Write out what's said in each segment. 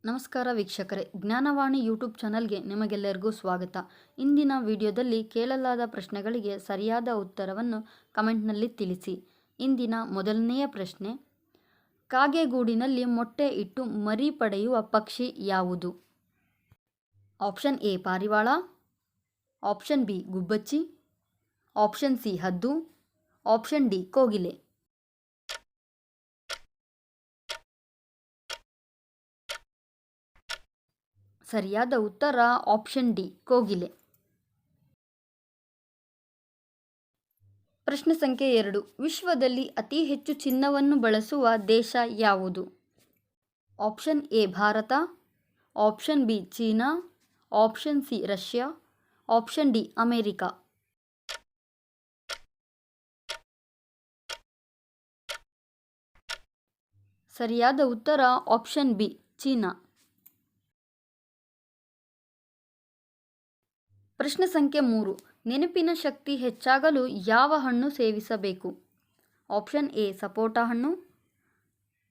ನಮಸ್ಕಾರ ವೀಕ್ಷಕರೇ, ಜ್ಞಾನವಾಣಿ ಯೂಟ್ಯೂಬ್ ಚಾನಲ್ಗೆ ನಿಮಗೆಲ್ಲರಿಗೂ ಸ್ವಾಗತ. ಇಂದಿನ ವಿಡಿಯೋದಲ್ಲಿ ಕೇಳಲಾದ ಪ್ರಶ್ನೆಗಳಿಗೆ ಸರಿಯಾದ ಉತ್ತರವನ್ನು ಕಮೆಂಟ್ನಲ್ಲಿ ತಿಳಿಸಿ. ಇಂದಿನ ಮೊದಲನೆಯ ಪ್ರಶ್ನೆ, ಕಾಗೆಗೂಡಿನಲ್ಲಿ ಮೊಟ್ಟೆ ಇಟ್ಟು ಮರಿ ಪಡೆಯುವ ಪಕ್ಷಿ ಯಾವುದು? ಆಪ್ಷನ್ ಎ ಪಾರಿವಾಳ, ಆಪ್ಷನ್ ಬಿ ಗುಬ್ಬಚ್ಚಿ, ಆಪ್ಷನ್ ಸಿ ಹದ್ದು, ಆಪ್ಷನ್ ಡಿ ಕೋಗಿಲೆ. ಸರಿಯಾದ ಉತ್ತರ ಆಪ್ಷನ್ ಡಿ ಕೋಗಿಲೆ. ಪ್ರಶ್ನೆ ಸಂಖ್ಯೆ 2, ವಿಶ್ವದಲ್ಲಿ ಅತಿ ಹೆಚ್ಚು ಚಿನ್ನವನ್ನು ಬಳಸುವ ದೇಶ ಯಾವುದು? Option A Bharat, option B China, option C Russia, option D America. ಸರಿಯಾದ ಉತ್ತರ ಆಪ್ಷನ್ ಬಿ ಚೀನಾ. ಪ್ರಶ್ನೆ ಸಂಖ್ಯೆ 3, ನೆನಪಿನ ಶಕ್ತಿ ಹೆಚ್ಚಾಗಲು ಯಾವ ಹಣ್ಣು ಸೇವಿಸಬೇಕು? ಆಪ್ಷನ್ ಎ ಸಪೋಟ ಹಣ್ಣು,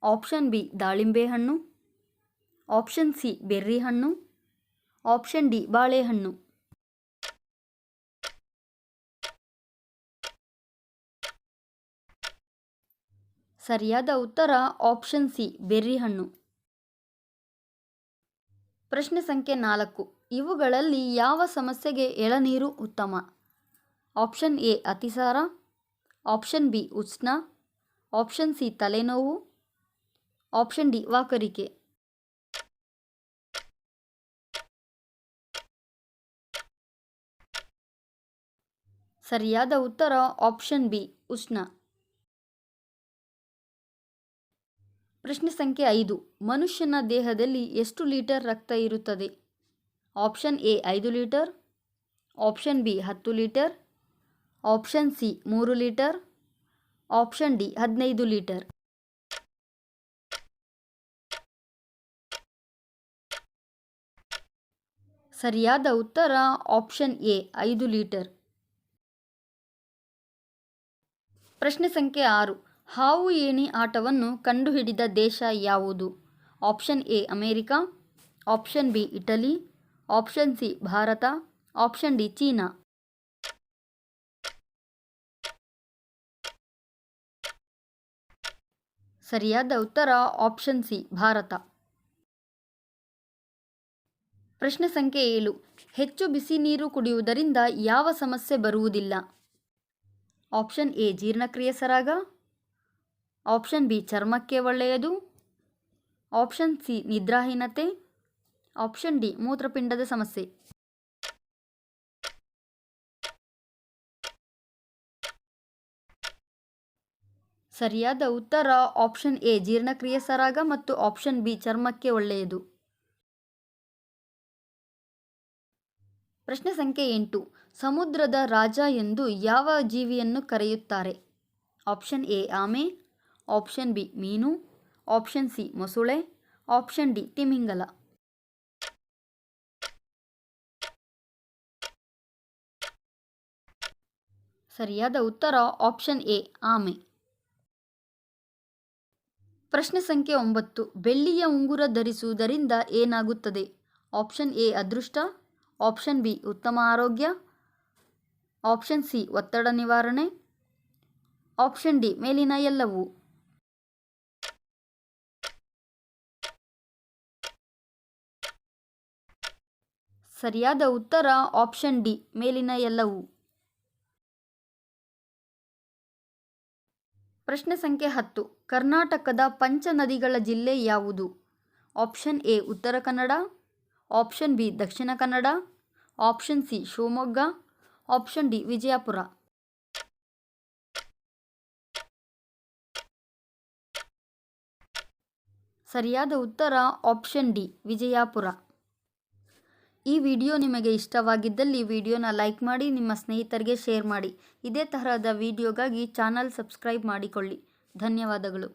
ಆಪ್ಷನ್ ಬಿ ದಾಳಿಂಬೆ ಹಣ್ಣು, ಆಪ್ಷನ್ ಸಿ ಬೆರ್ರಿ ಹಣ್ಣು, ಆಪ್ಷನ್ ಡಿ ಬಾಳೆಹಣ್ಣು. ಸರಿಯಾದ ಉತ್ತರ ಆಪ್ಷನ್ ಸಿ ಬೆರ್ರಿ ಹಣ್ಣು. ಪ್ರಶ್ನೆ ಸಂಖ್ಯೆ 4, ಇವುಗಳಲ್ಲಿ ಯಾವ ಸಮಸ್ಯೆಗೆ ಎಳನೀರು ಉತ್ತಮ? ಆಪ್ಷನ್ ಎ ಅತಿಸಾರ, ಆಪ್ಷನ್ ಬಿ ಉಷ್ಣ, ಆಪ್ಷನ್ ಸಿ ತಲೆನೋವು, ಆಪ್ಷನ್ ಡಿ ವಾಕರಿಕೆ. ಸರಿಯಾದ ಉತ್ತರ ಆಪ್ಷನ್ ಬಿ ಉಷ್ಣ. ಪ್ರಶ್ನೆ ಸಂಖ್ಯೆ 5, ಮನುಷ್ಯನ ದೇಹದಲ್ಲಿ ಎಷ್ಟು ಲೀಟರ್ ರಕ್ತ ಇರುತ್ತದೆ? Option A 5 litre, option B 10 litre, option C 3 litre, option D 15 litre. ಸರಿಯಾದ ಉತ್ತರ ಆಪ್ಷನ್ ಎ 5 ಲೀಟರ್. ಪ್ರಶ್ನೆ ಸಂಖ್ಯೆ 6, ಹಾವು ಏಣಿ ಆಟವನ್ನು ಕಂಡುಹಿಡಿದ ದೇಶ ಯಾವುದು? Option A America, option B Italy, option C Bharat, option D China. ಸರಿಯಾದ ಉತ್ತರ ಆಪ್ಷನ್ ಸಿ ಭಾರತ. ಪ್ರಶ್ನೆ ಸಂಖ್ಯೆ 7, ಹೆಚ್ಚು ಬಿಸಿ ನೀರು ಕುಡಿಯುವುದರಿಂದ ಯಾವ ಸಮಸ್ಯೆ ಬರುವುದಿಲ್ಲ? ಆಪ್ಷನ್ ಎ ಜೀರ್ಣಕ್ರಿಯೆ ಸರಾಗ, ಆಪ್ಷನ್ ಬಿ ಚರ್ಮಕ್ಕೆ ಒಳ್ಳೆಯದು, ಆಪ್ಷನ್ ಸಿ ನಿದ್ರಾಹೀನತೆ, ಆಪ್ಷನ್ ಡಿ ಮೂತ್ರಪಿಂಡದ ಸಮಸ್ಯೆ. ಸರಿಯಾದ ಉತ್ತರ ಆಪ್ಷನ್ ಎ ಜೀರ್ಣಕ್ರಿಯೆ ಸರಾಗ ಮತ್ತು ಆಪ್ಷನ್ ಬಿ ಚರ್ಮಕ್ಕೆ ಒಳ್ಳೆಯದು. ಪ್ರಶ್ನೆ ಸಂಖ್ಯೆ 8, ಸಮುದ್ರದ ರಾಜ ಎಂದು ಯಾವ ಜೀವಿಯನ್ನು ಕರೆಯುತ್ತಾರೆ? ಆಪ್ಷನ್ ಎ ಆಮೆ, ಆಪ್ಷನ್ ಬಿ ಮೀನು, ಆಪ್ಷನ್ ಸಿ ಮೊಸಳೆ, ಆಪ್ಷನ್ ಡಿ ತಿಮಿಂಗಲ. ಸರಿಯಾದ ಉತ್ತರ ಆಪ್ಷನ್ ಎ ಆಮೆ. ಪ್ರಶ್ನೆ ಸಂಖ್ಯೆ 9, ಬೆಳ್ಳಿಯ ಉಂಗುರ ಧರಿಸುವುದರಿಂದ ಏನಾಗುತ್ತದೆ? ಆಪ್ಷನ್ ಎ ಅದೃಷ್ಟ, ಆಪ್ಷನ್ ಬಿ ಉತ್ತಮ ಆರೋಗ್ಯ, ಆಪ್ಷನ್ ಸಿ ಒತ್ತಡ ನಿವಾರಣೆ, ಆಪ್ಷನ್ ಡಿ ಮೇಲಿನ ಎಲ್ಲವೂ. ಸರಿಯಾದ ಉತ್ತರ ಆಪ್ಷನ್ ಡಿ ಮೇಲಿನ ಎಲ್ಲವೂ. ಪ್ರಶ್ನೆ ಸಂಖ್ಯೆ 10, ಕರ್ನಾಟಕದ ಪಂಚ ನದಿಗಳ ಜಿಲ್ಲೆ ಯಾವುದು? Option A Uttara Kannada, option B Dakshina Kannada, option C Shivamogga, option D Vijayapura. ಸರಿಯಾದ ಉತ್ತರ ಆಪ್ಷನ್ ಡಿ ವಿಜಯಪುರ. ಈ ವಿಡಿಯೋ ನಿಮಗೆ ಇಷ್ಟವಾಗಿದ್ದಲ್ಲಿ ವಿಡಿಯೋನ ಲೈಕ್ ಮಾಡಿ, ನಿಮ್ಮ ಸ್ನೇಹಿತರಿಗೆ ಶೇರ್ ಮಾಡಿ. ಇದೇ ತರಹದ ವಿಡಿಯೋಗಾಗಿ ಚಾನಲ್ ಸಬ್ಸ್ಕ್ರೈಬ್ ಮಾಡಿಕೊಳ್ಳಿ. ಧನ್ಯವಾದಗಳು.